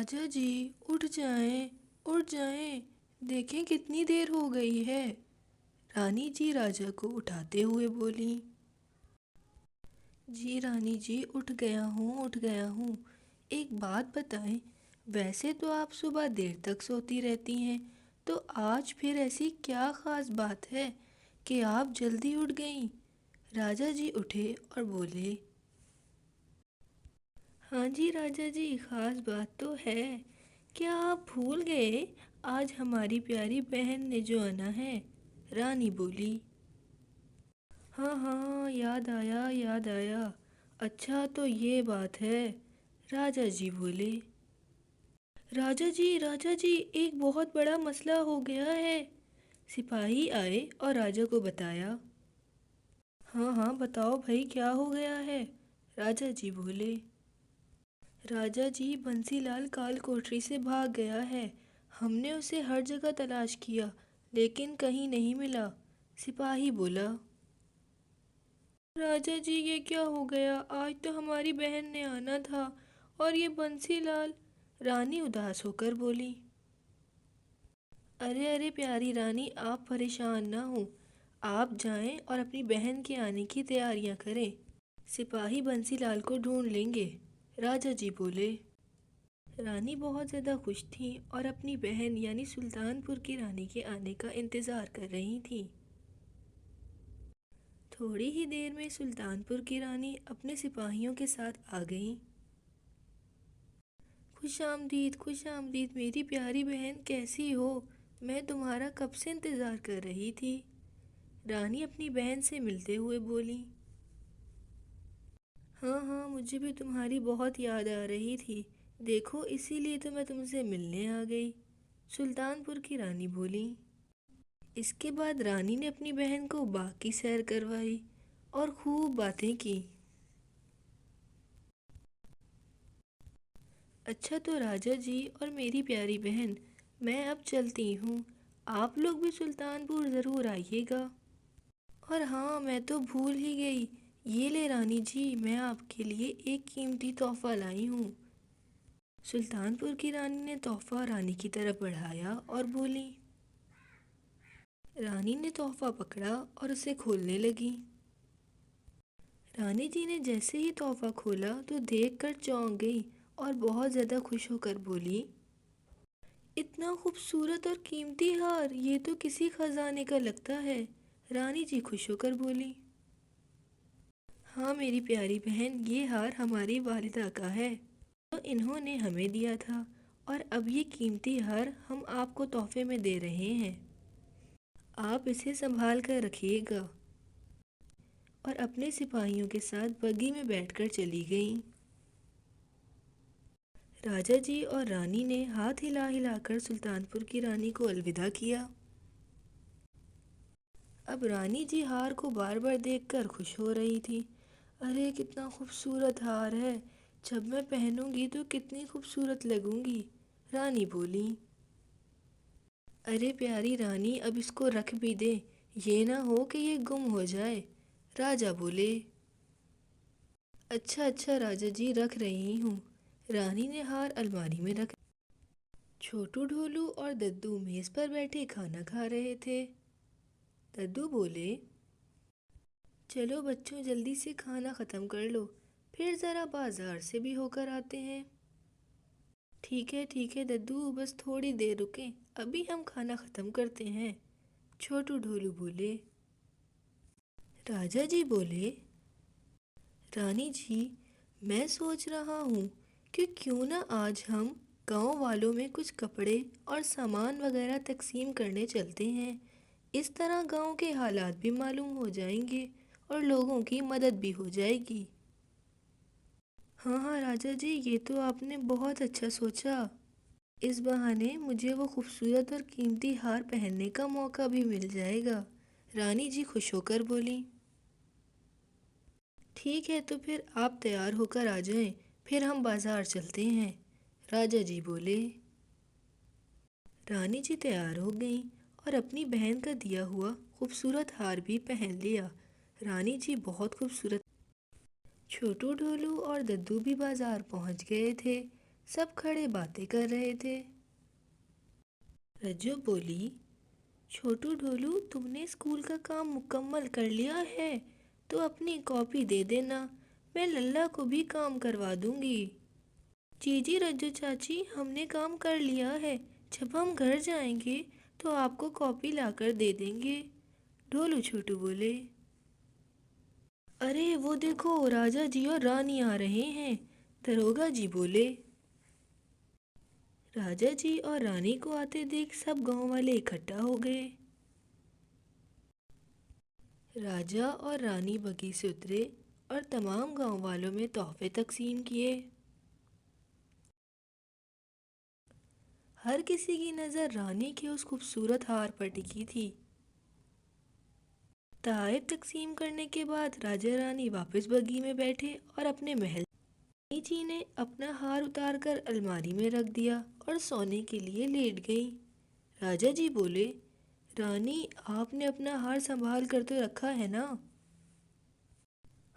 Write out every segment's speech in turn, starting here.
राजा जी, उठ जाएं, उठ जाएं। देखें कितनी देर हो गई है। रानी जी राजा को उठाते हुए बोली। जी रानी जी, उठ गया हूँ, उठ गया हूँ। एक बात बताएं, वैसे तो आप सुबह देर तक सोती रहती हैं, तो आज फिर ऐसी क्या ख़ास बात है कि आप जल्दी उठ गईं? राजा जी उठे और बोले। हाँ जी राजा जी, ख़ास बात तो है। क्या आप भूल गए, आज हमारी प्यारी बहन ने जो आना है? रानी बोली। हाँ हाँ, याद आया, याद आया। अच्छा तो ये बात है। राजा जी बोले। राजा जी, एक बहुत बड़ा मसला हो गया है। सिपाही आए और राजा को बताया। हाँ हाँ, बताओ भाई, क्या हो गया है? राजा जी बोले। राजा जी, बंसीलाल काल कोठरी से भाग गया है। हमने उसे हर जगह तलाश किया, लेकिन कहीं नहीं मिला। सिपाही बोला। राजा जी, ये क्या हो गया? आज तो हमारी बहन ने आना था, और ये बंसीलाल। रानी उदास होकर बोली। अरे अरे प्यारी रानी, आप परेशान ना हो। आप जाएं और अपनी बहन के आने की तैयारियां करें। सिपाही बंसीलाल को ढूंढ लेंगे। राजा जी बोले। रानी बहुत ज़्यादा खुश थी और अपनी बहन यानी सुल्तानपुर की रानी के आने का इंतज़ार कर रही थी। थोड़ी ही देर में सुल्तानपुर की रानी अपने सिपाहियों के साथ आ गई। खुश आमदीद मेरी प्यारी बहन, कैसी हो? मैं तुम्हारा कब से इंतज़ार कर रही थी। रानी अपनी बहन से मिलते हुए बोली। हाँ हाँ, मुझे भी तुम्हारी बहुत याद आ रही थी। देखो, इसीलिए तो मैं तुमसे मिलने आ गई। सुल्तानपुर की रानी बोली। इसके बाद रानी ने अपनी बहन को बाग की सैर करवाई और खूब बातें की। अच्छा तो राजा जी और मेरी प्यारी बहन, मैं अब चलती हूँ। आप लोग भी सुल्तानपुर ज़रूर आइएगा। और हाँ, मैं तो भूल ही गई। ये ले रानी जी, मैं आपके लिए एक कीमती तोहफा लाई हूँ। सुल्तानपुर की रानी ने तोहफा रानी की तरफ बढ़ाया और बोली। रानी ने तोहफा पकड़ा और उसे खोलने लगी। रानी जी ने जैसे ही तोहफा खोला तो देखकर चौंक गई और बहुत ज़्यादा खुश होकर बोली। इतना खूबसूरत और कीमती हार, ये तो किसी खजाने का लगता है। रानी जी खुश होकर बोली। हाँ मेरी प्यारी बहन, ये हार हमारी वालिदा का है, तो इन्होंने हमें दिया था, और अब ये कीमती हार हम आपको तोहफे में दे रहे हैं। आप इसे संभाल कर रखिएगा। और अपने सिपाहियों के साथ बग्घी में बैठकर चली गईं। राजा जी और रानी ने हाथ हिला हिलाकर सुल्तानपुर की रानी को अलविदा किया। अब रानी जी हार को बार बार देखकर खुश हो रही थी। अरे कितना खूबसूरत हार है, जब मैं पहनूंगी तो कितनी खूबसूरत लगूंगी। रानी बोली। अरे प्यारी रानी, अब इसको रख भी दे, ये ना हो कि ये गुम हो जाए। राजा बोले। अच्छा अच्छा राजा जी, रख रही हूँ। रानी ने हार अलमारी में रख। छोटू ढोलू और दद्दू मेज पर बैठे खाना खा रहे थे। दद्दू बोले। चलो बच्चों, जल्दी से खाना ख़त्म कर लो, फिर ज़रा बाजार से भी होकर आते हैं। ठीक है दद्दू, बस थोड़ी देर रुकें, अभी हम खाना ख़त्म करते हैं। छोटू ढोलू बोले। राजा जी बोले। रानी जी, मैं सोच रहा हूँ कि क्यों ना आज हम गांव वालों में कुछ कपड़े और सामान वगैरह तकसीम करने चलते हैं। इस तरह गांव के हालात भी मालूम हो जाएंगे और लोगों की मदद भी हो जाएगी। हाँ हाँ राजा जी, ये तो आपने बहुत अच्छा सोचा। इस बहाने मुझे वो खूबसूरत और कीमती हार पहनने का मौका भी मिल जाएगा। रानी जी खुश होकर बोली। ठीक है, तो फिर आप तैयार होकर आ जाएं, फिर हम बाजार चलते हैं। राजा जी बोले। रानी जी तैयार हो गईं और अपनी बहन का दिया हुआ खूबसूरत हार भी पहन लिया। रानी जी बहुत खूबसूरत। छोटू ढोलू और दद्दू भी बाजार पहुंच गए थे। सब खड़े बातें कर रहे थे। रज्जू बोली, छोटू ढोलू, तुमने स्कूल का काम मुकम्मल कर लिया है तो अपनी कॉपी दे देना, मैं लल्ला को भी काम करवा दूंगी। जी जी रज्जू चाची, हमने काम कर लिया है, जब हम घर जाएंगे तो आपको कॉपी लाकर दे देंगे, ढोलू छोटू बोले। अरे वो देखो, राजा जी और रानी आ रहे हैं, दरोगा जी बोले। राजा जी और रानी को आते देख सब गांव वाले इकट्ठा हो गए। राजा और रानी बगी से उतरे और तमाम गांव वालों में तोहफे तकसीम किए। हर किसी की नज़र रानी के उस खूबसूरत हार पर टिकी थी। तोहफे तकसीम करने के बाद राजा रानी वापस बगी में बैठे और अपने महल। रानी जी ने अपना हार उतारकर अलमारी में रख दिया और सोने के लिए लेट गई। राजा जी बोले, रानी, आपने अपना हार संभाल कर तो रखा है ना?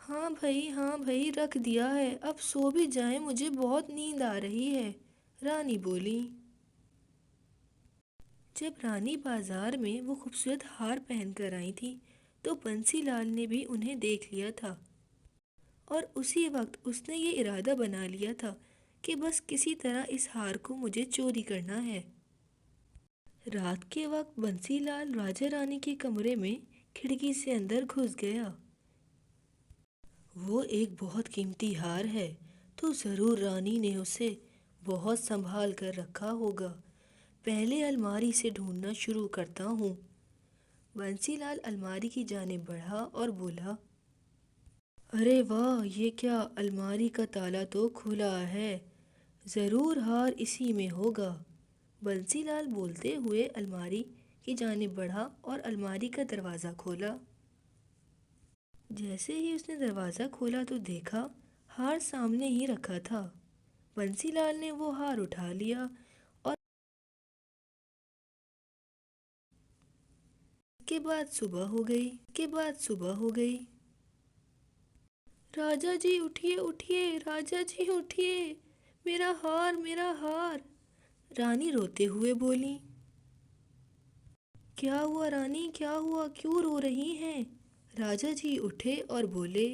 हाँ भाई, रख दिया है, अब सो भी जाए, मुझे बहुत नींद आ रही है, रानी बोली। जब रानी बाजार में वो खूबसूरत हार पहन कर आई थी तो बंसीलाल ने भी उन्हें देख लिया था और उसी वक्त उसने ये इरादा बना लिया था कि बस किसी तरह इस हार को मुझे चोरी करना है। रात के वक्त बंसीलाल राजा रानी के कमरे में खिड़की से अंदर घुस गया। वो एक बहुत कीमती हार है, तो ज़रूर रानी ने उसे बहुत संभाल कर रखा होगा। पहले अलमारी से ढूंढना शुरू करता हूँ। बंसीलाल अलमारी की जानिब बढ़ा और बोला, अरे वाह, ये क्या, अलमारी का ताला तो खुला है, ज़रूर हार इसी में होगा। बंसीलाल बोलते हुए अलमारी की जानिब बढ़ा और अलमारी का दरवाज़ा खोला। जैसे ही उसने दरवाज़ा खोला तो देखा हार सामने ही रखा था। बंसीलाल ने वो हार उठा लिया और के बाद सुबह हो गई। राजा जी उठिए उठिए, राजा जी उठिए, मेरा हार, मेरा हार, रानी रोते हुए बोली। क्या हुआ रानी, क्या हुआ, क्यों रो रही हैं? राजा जी उठे और बोले,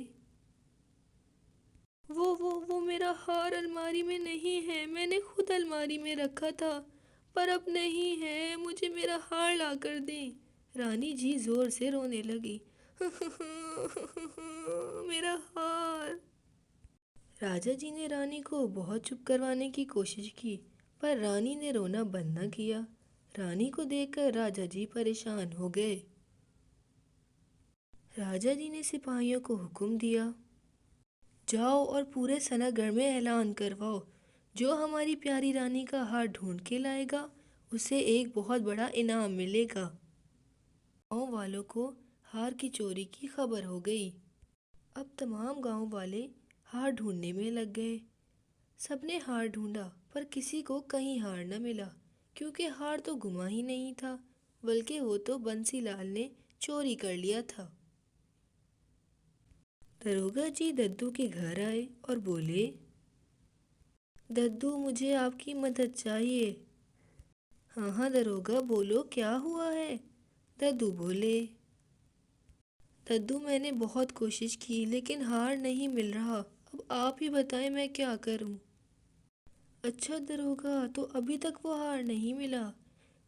वो मेरा हार अलमारी में नहीं है, मैंने खुद अलमारी में रखा था, पर अब नहीं है, मुझे मेरा हार ला कर दें। रानी जी जोर से रोने लगी। मेरा हार। राजा जी ने रानी को बहुत चुप करवाने की कोशिश की, पर रानी ने रोना बंद न किया। रानी को देखकर राजा जी परेशान हो गए। राजा जी ने सिपाहियों को हुक्म दिया, जाओ और पूरे सनागढ़ में ऐलान करवाओ, जो हमारी प्यारी रानी का हार ढूंढ के लाएगा उसे एक बहुत बड़ा इनाम मिलेगा। गांव वालों को हार की चोरी की खबर हो गई। अब तमाम गांव वाले हार ढूंढने में लग गए। सबने हार ढूंढा पर किसी को कहीं हार न मिला, क्योंकि हार तो गुमा ही नहीं था, बल्कि वो तो बंसीलाल ने चोरी कर लिया था। दरोगा जी दद्दू के घर आए और बोले, दद्दू, मुझे आपकी मदद चाहिए। हाँ हाँ दरोगा, बोलो क्या हुआ है? दद्दू बोले। दद्दू, मैंने बहुत कोशिश की लेकिन हार नहीं मिल रहा, अब आप ही बताएं मैं क्या करूं? अच्छा दरोगा, तो अभी तक वो हार नहीं मिला,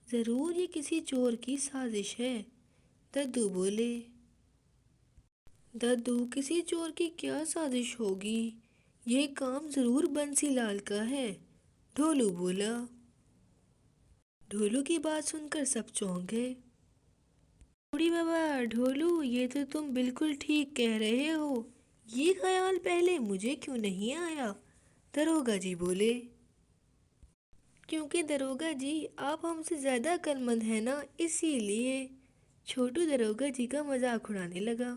ज़रूर ये किसी चोर की साजिश है, दद्दू बोले। दद्दू, किसी चोर की क्या साजिश होगी, ये काम ज़रूर बंसीलाल का है, ढोलू बोला। ढोलू की बात सुनकर सब चौंक गए। बूढ़ी बाबा, ढोलू, ये तो तुम बिल्कुल ठीक कह रहे हो, ये ख्याल पहले मुझे क्यों नहीं आया, दरोगा जी बोले। क्योंकि दरोगा जी, आप हमसे ज़्यादा अक्लमंद हैं ना, इसीलिए। छोटू दरोगा जी का मजाक उड़ाने लगा।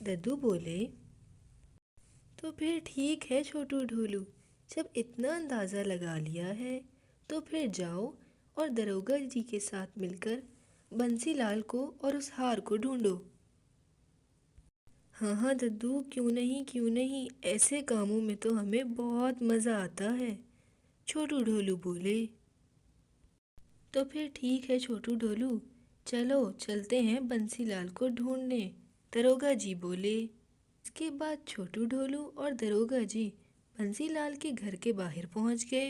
दद्दू बोले, तो फिर ठीक है छोटू ढोलू, जब इतना अंदाज़ा लगा लिया है तो फिर जाओ और दरोगा जी के साथ मिलकर बंसीलाल को और उस हार को ढूंढो। हाँ हाँ दद्दू, क्यों नहीं, ऐसे कामों में तो हमें बहुत मज़ा आता है। छोटू ढोलू बोले। तो फिर ठीक है छोटू ढोलू, चलो चलते हैं बंसीलाल को ढूंढने, दरोगा जी बोले। इसके बाद छोटू ढोलू और दरोगा जी बंसीलाल के घर के बाहर पहुंच गए।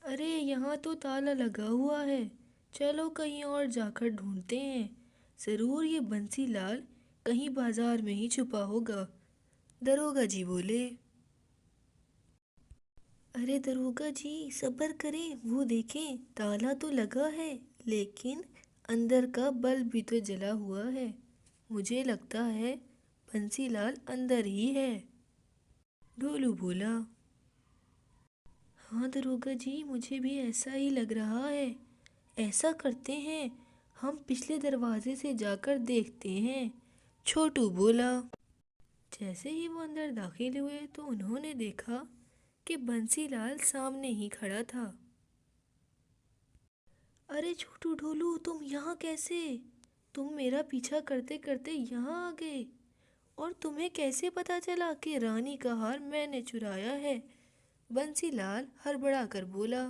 अरे यहाँ तो ताला लगा हुआ है, चलो कहीं और जाकर ढूंढते हैं। ज़रूर ये बंसीलाल कहीं बाजार में ही छुपा होगा, दरोगा जी बोले। अरे दरोगा जी सब्र करें, वो देखें ताला तो लगा है, लेकिन अंदर का बल्ब भी तो जला हुआ है। मुझे लगता है बंसीलाल अंदर ही है, ढोलू बोला। हाँ दरोगा जी, मुझे भी ऐसा ही लग रहा है। ऐसा करते हैं, हम पिछले दरवाजे से जाकर देखते हैं, छोटू बोला। जैसे ही वो अंदर दाखिल हुए तो उन्होंने देखा कि बंसीलाल सामने ही खड़ा था। अरे छोटू ढोलू, तुम यहाँ कैसे? तुम मेरा पीछा करते करते यहाँ आ गए, और तुम्हें कैसे पता चला कि रानी का हार मैंने चुराया है? बंसीलाल हड़बड़ा कर बोला।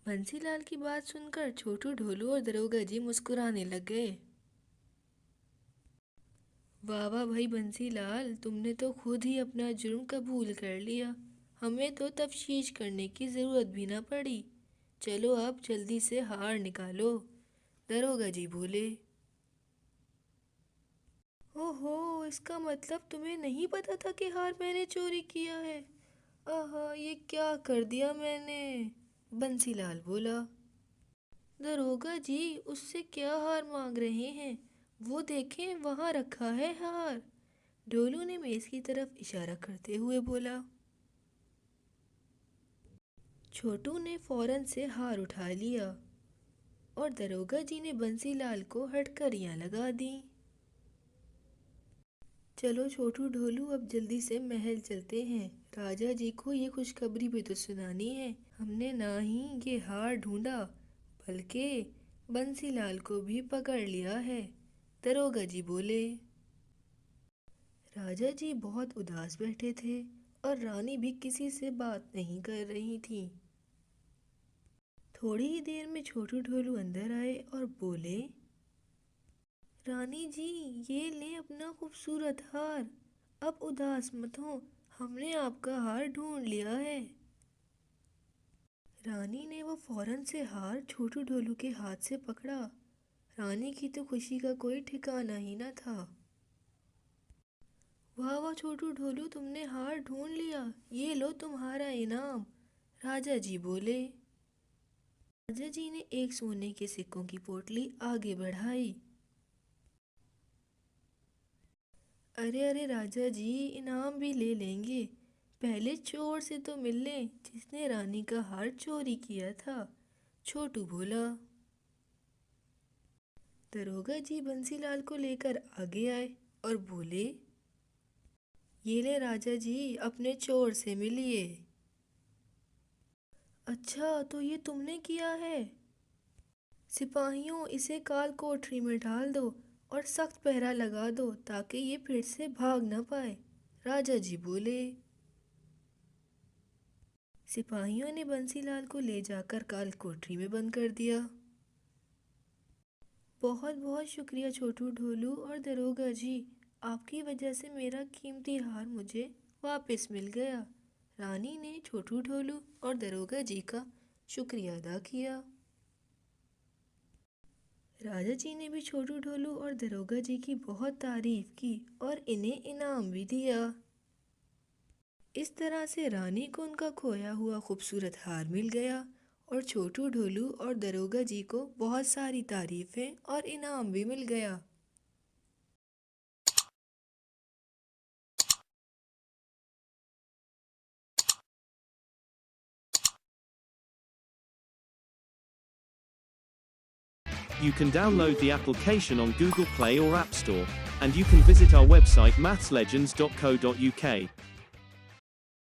बंसीलाल की बात सुनकर छोटू ढोलू और दरोगा जी मुस्कुराने लग गए। वाह वाह भाई बंसीलाल, तुमने तो खुद ही अपना जुर्म कबूल कर लिया, हमें तो तफ्तीश करने की ज़रूरत भी ना पड़ी। चलो अब जल्दी से हार निकालो, दरोगा जी बोले। ओहो, इसका मतलब तुम्हें नहीं पता था कि हार मैंने चोरी किया है? आहा, ये क्या कर दिया मैंने, बंसीलाल बोला। दरोगा जी, उससे क्या हार मांग रहे हैं? वो देखें वहाँ रखा है हार, ढोलू ने मेज की तरफ इशारा करते हुए बोला। छोटू ने फौरन से हार उठा लिया और दरोगा जी ने बंसीलाल को हटकड़ियाँ लगा दी। चलो छोटू ढोलू, अब जल्दी से महल चलते हैं, राजा जी को ये खुशखबरी भी तो सुनानी है। हमने ना ही ये हार ढूंढा, बल्कि बंसीलाल को भी पकड़ लिया है, दरोगा जी बोले। राजा जी बहुत उदास बैठे थे और रानी भी किसी से बात नहीं कर रही थी। थोड़ी ही देर में छोटू ढोलू अंदर आए और बोले। रानी जी, ये ले अपना खूबसूरत हार, अब उदास मत हो, हमने आपका हार ढूंढ लिया है। रानी ने वो फौरन से हार छोटू ढोलू के हाथ से पकड़ा। रानी की तो खुशी का कोई ठिकाना ही न था। वाह वाह छोटू ढोलू, तुमने हार ढूंढ लिया, ये लो तुम्हारा इनाम, राजा जी बोले। राजा जी ने एक सोने के सिक्कों की पोटली आगे बढ़ाई। अरे अरे राजा जी, इनाम भी ले लेंगे, पहले चोर से तो मिल लें जिसने रानी का हार चोरी किया था, छोटू बोला। दरोगा जी बंसीलाल को लेकर आगे आए और बोले। ये ले राजा जी, अपने चोर से मिलिए। अच्छा, तो ये तुमने किया है? सिपाहियों, इसे काल कोठरी में डाल दो और सख्त पहरा लगा दो ताकि ये फिर से भाग न पाए, राजा जी बोले। सिपाहियों ने बंसीलाल को ले जाकर काल कोठरी में बंद कर दिया। बहुत बहुत शुक्रिया छोटू ढोलू और दरोगा जी, आपकी वजह से मेरा कीमती हार मुझे वापस मिल गया। रानी ने छोटू ढोलू और दरोगा जी का शुक्रिया अदा किया। राजा जी ने भी छोटू ढोलू और दरोगा जी की बहुत तारीफ की और इन्हें इनाम भी दिया। इस तरह से रानी को उनका खोया हुआ खूबसूरत हार मिल गया और छोटू ढोलू और दरोगा जी को बहुत सारी तारीफें और इनाम भी मिल गया। You can download the application on Google Play or App Store, and you can visit our website mathslegends.co.uk.